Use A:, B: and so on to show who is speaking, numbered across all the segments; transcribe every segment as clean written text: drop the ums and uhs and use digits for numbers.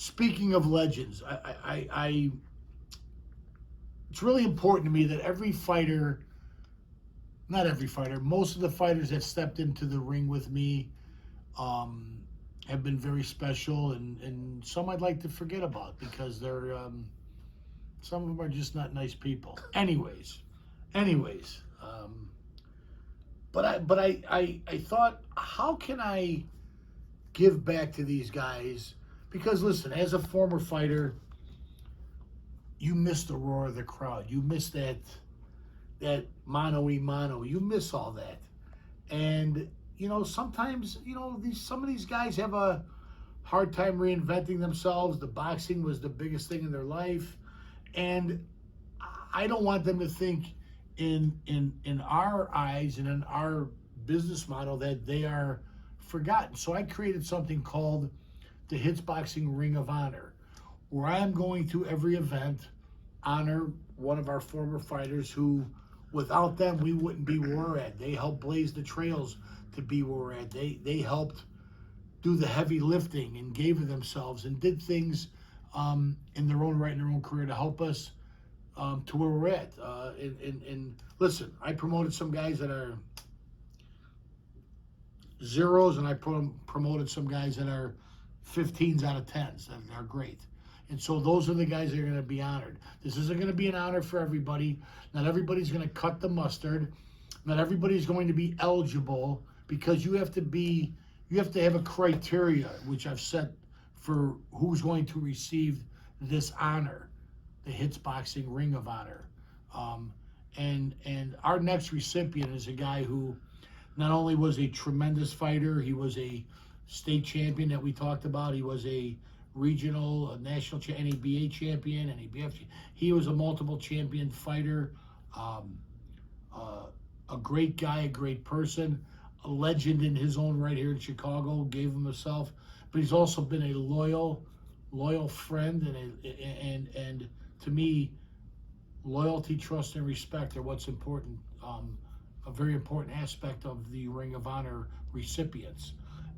A: speaking of legends, it's really important to me that every fighter, not every fighter, most of the fighters that stepped into the ring with me have been very special, and some I'd like to forget about because they're some of them are just not nice people. Anyways, but I thought, how can I give back to these guys? Because listen, as a former fighter, you miss the roar of the crowd. You miss that mano y mano. You miss all that. And, you know, sometimes, you know, some of these guys have a hard time reinventing themselves. The boxing was the biggest thing in their life. And I don't want them to think in our eyes and in our business model that they are forgotten. So I created something called the HItz Boxing Ring of Honor, where I am going to every event honor one of our former fighters who, without them, we wouldn't be where we're at. They helped blaze the trails to be where we're at. They helped do the heavy lifting and gave of themselves and did things in their own right, in their own career, to help us to where we're at. And listen, I promoted some guys that are zeros, and I promoted some guys that are 15s out of 10s that are great. And so those are the guys that are going to be honored. This isn't going to be an honor for everybody. Not everybody's going to cut the mustard. Not everybody's going to be eligible, because you have to have a criteria, which I've set for who's going to receive this honor, the HItz Boxing Ring of Honor. And our next recipient is a guy who not only was a tremendous fighter, he was a state champion that we talked about. He was a regional, a national NABA champion, NABF. He was a multiple champion fighter, a great guy, a great person, a legend in his own right here in Chicago, gave him himself. But he's also been a loyal friend, and to me, loyalty, trust, and respect are what's important, a very important aspect of the Ring of Honor recipients.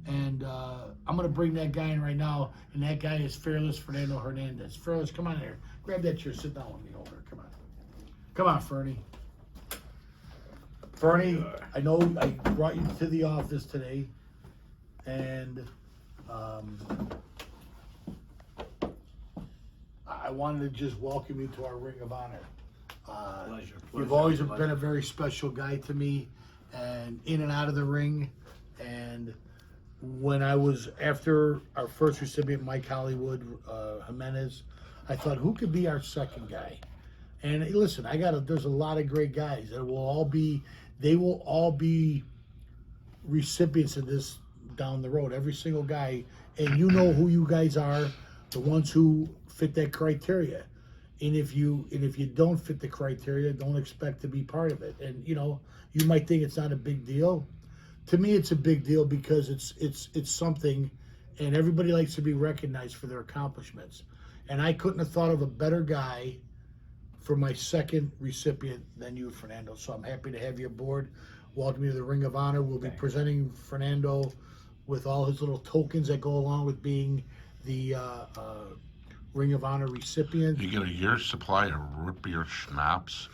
A: And I'm going to bring that guy in right now, and that guy is Fearless Fernando Hernandez. Fearless, come on here. Grab that chair. Sit down with me over. Come on. Come on, Fernie. Fernie, I know I brought you to the office today, and I wanted to just welcome you to our Ring of Honor.
B: Pleasure.
A: You've always been a very special guy to me, and in and out of the ring. And when I was, after our first recipient, Mike Hollywood Jimenez, I thought, who could be our second guy? And listen, there's a lot of great guys that they will all be recipients of this down the road, every single guy. And you know who you guys are, the ones who fit that criteria. And if you don't fit the criteria, don't expect to be part of it. And you know, you might think it's not a big deal. To me, it's a big deal because it's something, and everybody likes to be recognized for their accomplishments. And I couldn't have thought of a better guy for my second recipient than you, Fernando. So I'm happy to have you aboard. Welcome you to the Ring of Honor. We'll be presenting Fernando with all his little tokens that go along with being the Ring of Honor recipient.
C: You get a year's supply of root beer schnapps,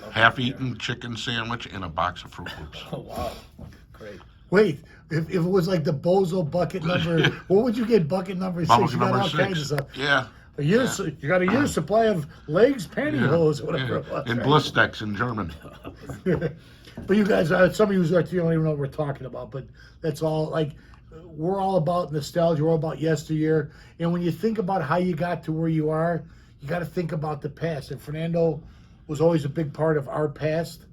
C: half-eaten chicken sandwich, and a box of Fruit Loops.
B: Oh, wow. Great.
A: Wait, if it was like the Bozo bucket number, what would you get? Bucket number 6?
C: Bucket
A: You got
C: number
A: all
C: 6.
A: kinds of stuff.
C: Yeah.
A: You got a year's supply of legs, pantyhose, whatever it was.
C: And
A: right?
C: Blistex in German.
A: But you guys, some of you don't even know what we're talking about, but that's all, like, we're all about nostalgia, we're all about yesteryear. And when you think about how you got to where you are, you got to think about the past. And Fernando was always a big part of our past,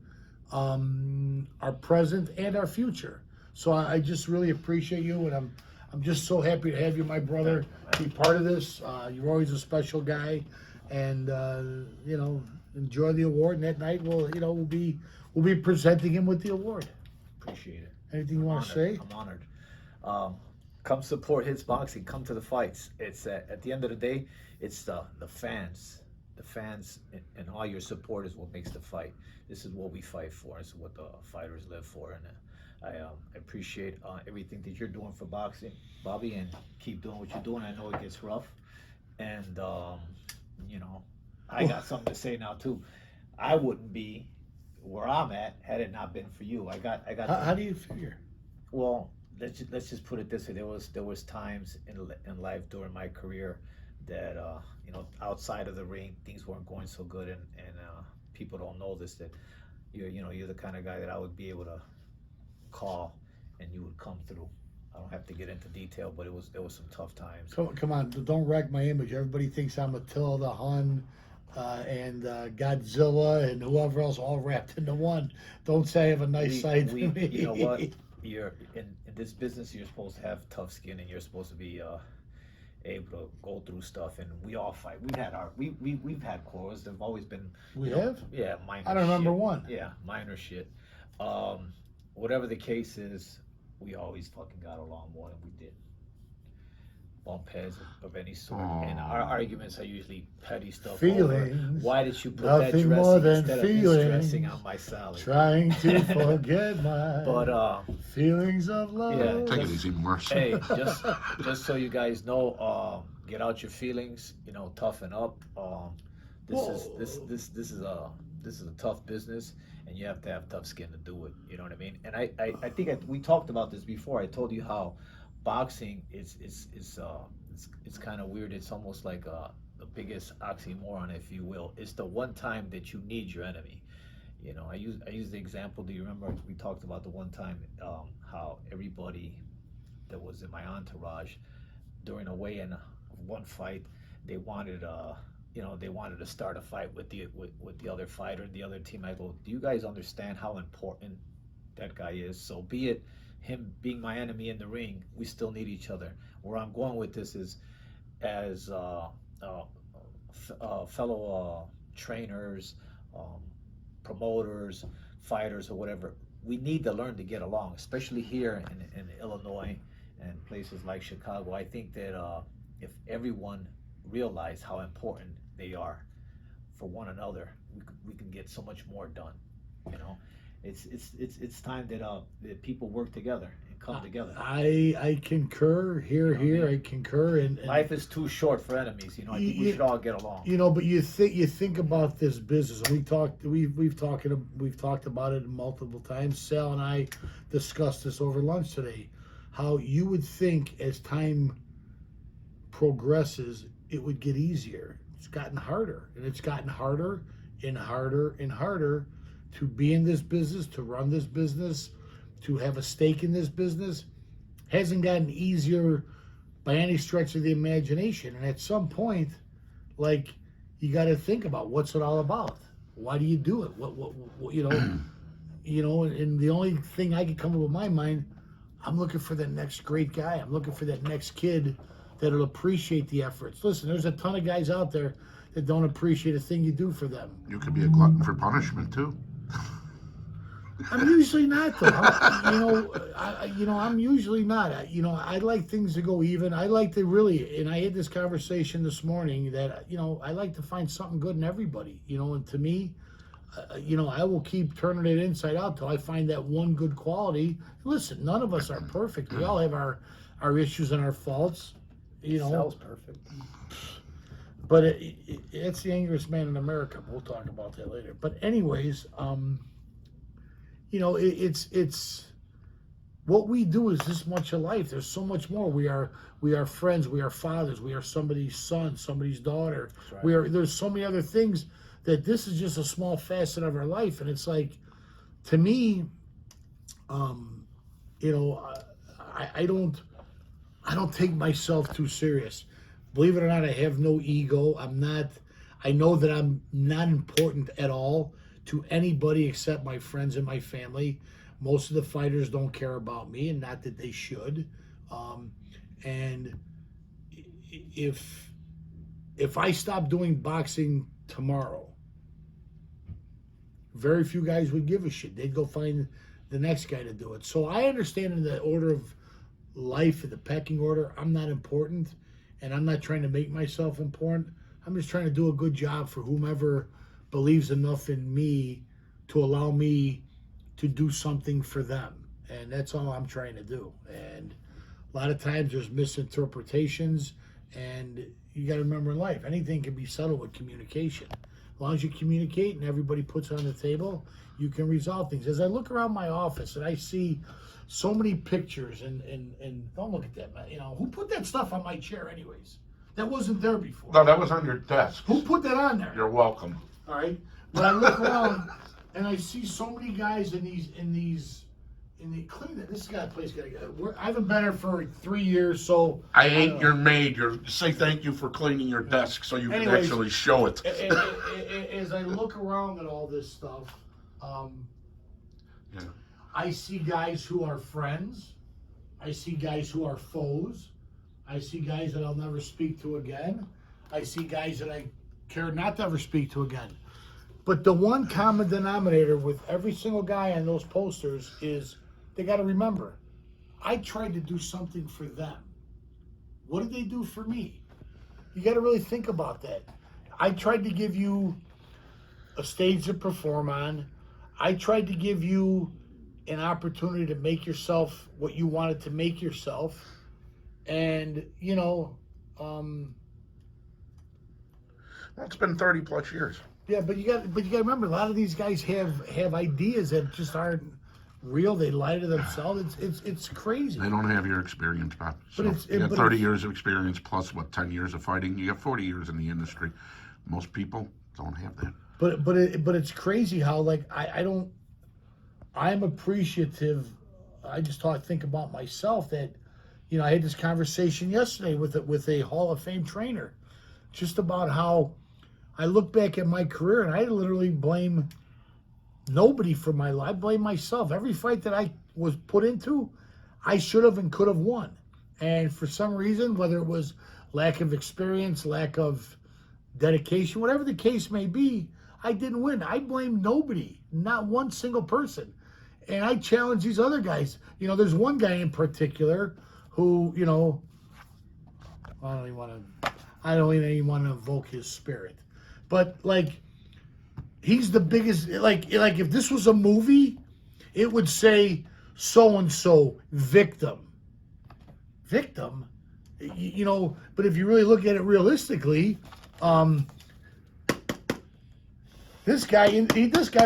A: our present, and our future. So I just really appreciate you, and I'm just so happy to have you, my brother, be part of this. You're always a special guy, and you know, enjoy the award. And that night, we'll be presenting him with the award.
B: Appreciate it.
A: Anything you want to say?
B: I'm honored. Come support HItz Boxing. Come to the fights. It's at the end of the day, it's the fans. The fans and all your support is what makes the fight. This is what we fight for. This is what the fighters live for. And I appreciate everything that you're doing for boxing, Bobby, and keep doing what you're doing. I know it gets rough, And you know, I got something to say now too. I wouldn't be where I'm at had it not been for you. I got.
A: How do you figure?
B: Well, let's just put it this way. There was times in life during my career that you know, outside of the ring things weren't going so good, and people don't know this, that you're the kind of guy that I would be able to call and you would come through. I don't have to get into detail, but there was some tough times.
A: Come on, don't wreck my image. Everybody thinks I'm Attila, Hun, and Godzilla, and whoever else all wrapped into one. Don't say I have a nice side to me.
B: You know what? You're in this business. You're supposed to have tough skin, and you're supposed to be able to go through stuff. And we all fight. We've had quarrels. There've always been.
A: We
B: you know,
A: have?
B: Yeah, minor.
A: I don't remember
B: shit.
A: one.
B: Yeah, minor shit. Whatever the case is, we always fucking got along more than we did. Bump heads of any sort, and our arguments are usually petty stuff.
A: Feelings.
B: Why did you put
A: Nothing
B: that
A: more
B: dressing
A: than
B: instead
A: feelings.
B: of dressing on my salad?
A: Trying to forget my
B: But
A: feelings of love.
B: yeah,
C: Take it easy, Mercy.
B: hey, just so you guys know, get out your feelings. You know, toughen up. This is a tough business, and you have to have tough skin to do it. You know what I mean? And I think we talked about this before. I told you how boxing is it's kind of weird. It's almost like the biggest oxymoron, if you will. It's the one time that you need your enemy. You know, I use the example. Do you remember we talked about the one time how everybody that was in my entourage during a weigh-in of one fight, they wanted to start a fight with the other fighter, the other team. I go, do you guys understand how important that guy is? So be it him being my enemy in the ring, we still need each other. Where I'm going with this is, as fellow trainers, promoters, fighters, or whatever, we need to learn to get along, especially here in Illinois and places like Chicago. I think that if everyone realized how important they are for one another, we can get so much more done. You know, it's time that people work together and come together.
A: I concur. Here, I concur. And
B: Life is too short for enemies. You know, I think we should all get along.
A: You know, but you think about this business. And we've talked about it multiple times. Sal and I discussed this over lunch today. How you would think as time progresses, it would get easier. It's gotten harder, and it's gotten harder and harder and harder to be in this business, to run this business, to have a stake in this business. Hasn't gotten easier by any stretch of the imagination. And at some point, like, you got to think about what's it all about. Why do you do it? What you know, and the only thing I could come up with my mind, I'm looking for the next great guy. I'm looking for that next kid that'll appreciate the efforts. Listen, there's a ton of guys out there that don't appreciate a thing you do for them.
C: You could be a glutton for punishment too.
A: I'm usually not, though. I'm usually not. I like things to go even. I like to really, and I had this conversation this morning that, I like to find something good in everybody. And to me, I will keep turning it inside out till I find that one good quality. Listen, none of us are perfect. We all have our issues and our faults.
B: Sal's perfect.
A: But it's the angriest man in America. We'll talk about that later. But anyways, it's what we do is this much of life. There's so much more. We are friends. We are fathers. We are somebody's son, somebody's daughter. Right. There's so many other things that this is just a small facet of our life. And it's like, to me, I don't take myself too serious. Believe it or not, I have no ego. I know that I'm not important at all to anybody except my friends and my family. Most of the fighters don't care about me, and not that they should. And if I stop doing boxing tomorrow, very few guys would give a shit. They'd go find the next guy to do it. So I understand in the order of life, in the pecking order, I'm not important, and I'm not trying to make myself important. I'm just trying to do a good job for whomever believes enough in me to allow me to do something for them. And that's all I'm trying to do. And a lot of times there's misinterpretations, and you got to remember in life, anything can be settled with communication. As long as you communicate and everybody puts it on the table, you can resolve things. As I look around my office and I see so many pictures and don't look at that, man. You know, who put that stuff on my chair anyways? That wasn't there before.
C: No, that was on your desk.
A: Who put that on there?
C: You're welcome.
A: All right. But I look around and I see so many guys in the clean it. This place got to go. I haven't been here for 3 years, so
C: I ain't your maid. Say thank you for cleaning your desk so you can
A: Anyways,
C: actually show it.
A: As I look around at all this stuff,
C: Yeah.
A: I see guys who are friends. I see guys who are foes. I see guys that I'll never speak to again. I see guys that I care not to ever speak to again. But the one common denominator with every single guy on those posters is they got to remember, I tried to do something for them. What did they do for me? You got to really think about that. I tried to give you a stage to perform on. I tried to give you an opportunity to make yourself what you wanted to make yourself. And, you know,
C: It's been 30 plus years.
A: yeah, but you got to remember, a lot of these guys have ideas that just aren't real. They lie to themselves. It's crazy.
C: They don't have your experience, Bob. So
A: But
C: you got 30 years of experience plus, 10 years of fighting? You got 40 years in the industry. Most people don't have that.
A: But it's crazy how, like, I'm appreciative. I just think about myself that, you know, I had this conversation yesterday with a Hall of Fame trainer, just about how I look back at my career and I literally blame nobody for my life. I blame myself. Every fight that I was put into, I should have and could have won. And for some reason, whether it was lack of experience, lack of dedication, whatever the case may be, I didn't win. I blame nobody, not one single person. And I challenge these other guys. You know, there's one guy in particular who, you know, I don't even want to invoke his spirit. But, like, he's the biggest, like if this was a movie, it would say so-and-so victim. Victim? You know, but if you really look at it realistically, this guy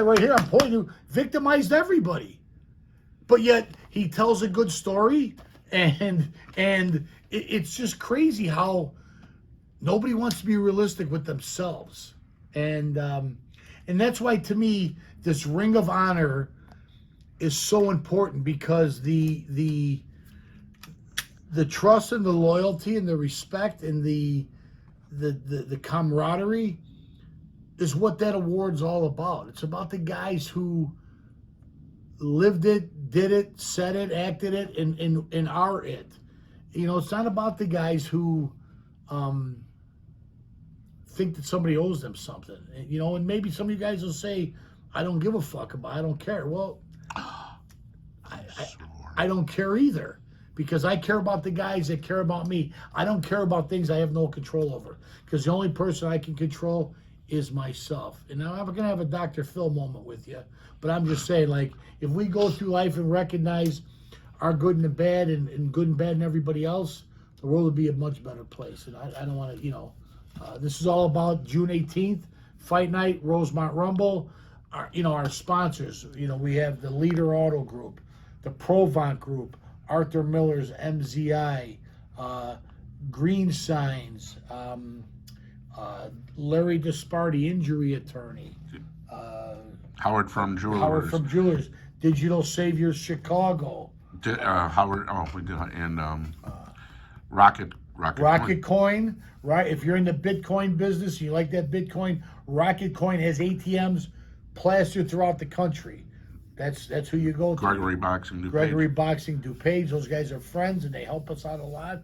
A: right here, I'm pointing to, victimized everybody. But yet, he tells a good story, and it's just crazy how nobody wants to be realistic with themselves. And that's why, to me, this Ring of Honor is so important, because the trust and the loyalty and the respect and the camaraderie is what that award's all about. It's about the guys who lived it, did it, said it, acted it, and are it. You know, it's not about the guys who think that somebody owes them something. You know, and maybe some of you guys will say, I don't give a fuck about it, I don't care. Well, I don't care either, because I care about the guys that care about me. I don't care about things I have no control over, because the only person I can control is myself. And now I'm not gonna have a Dr. Phil moment with you, but I'm just saying, like, if we go through life and recognize our good and the bad, and good and bad and everybody else, the world would be a much better place. And I don't want to, you know, this is all about June 18th, Fight Night, Rosemont Rumble. Our sponsors, you know, we have the Leader Auto Group, the Provant Group, Arthur Miller's MZI, Green Signs, Larry DIsparti, injury attorney,
C: Howard Frum
A: Jewelers, Digital Saviors Chicago,
C: Howard. Oh, we did, and Rockit
A: Coin. Right, if you're in the Bitcoin business, you like that Bitcoin. Rockit Coin has ATMs plastered throughout the country. That's who you go to.
C: Gregory Boxing, DuPage.
A: Gregory Boxing, DuPage. Those guys are friends and they help us out a lot.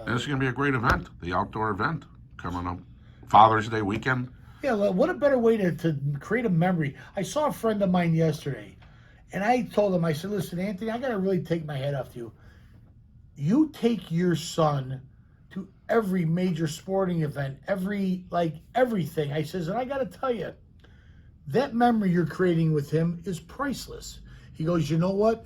C: This is going to be a great event, the outdoor event coming up. Father's Day weekend.
A: Yeah, well, what a better way to create a memory. I saw a friend of mine yesterday, and I told him, I said, listen, Anthony, I got to really take my head off to you. You take your son to every major sporting event, everything. I says, and I got to tell you, that memory you're creating with him is priceless. He goes, you know what?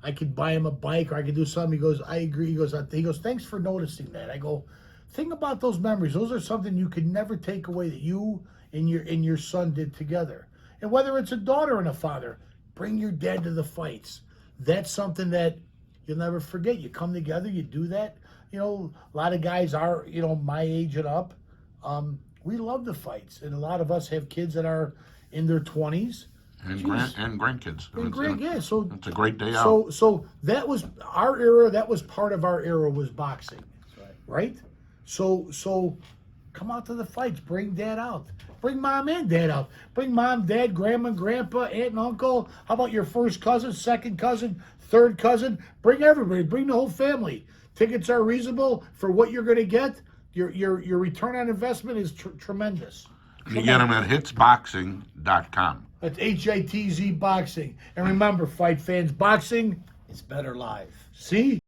A: I could buy him a bike, or I could do something. He goes, I agree. He goes, thanks for noticing that. I go, think about those memories. Those are something you could never take away that you and your son did together. And whether it's a daughter and a father, bring your dad to the fights. That's something that you'll never forget. You come together, you do that. You know, a lot of guys are, you know, my age and up. We love the fights, and a lot of us have kids that are in their 20s.
C: And
A: Jeez.
C: grandkids.
A: Yeah, so
C: It's a great day out.
A: So that was our era. That was part of our era, was boxing,
B: That's
A: right? So come out to the fights. Bring dad out. Bring mom and dad out. Bring mom, dad, grandma, grandpa, aunt, and uncle. How about your first cousin, second cousin, third cousin? Bring everybody. Bring the whole family. Tickets are reasonable for what you're going to get. Your return on investment is tremendous.
C: You get them at HitzBoxing.com.
A: That's HITZ Boxing. And remember, fight fans, boxing,
B: It's better live.
A: see?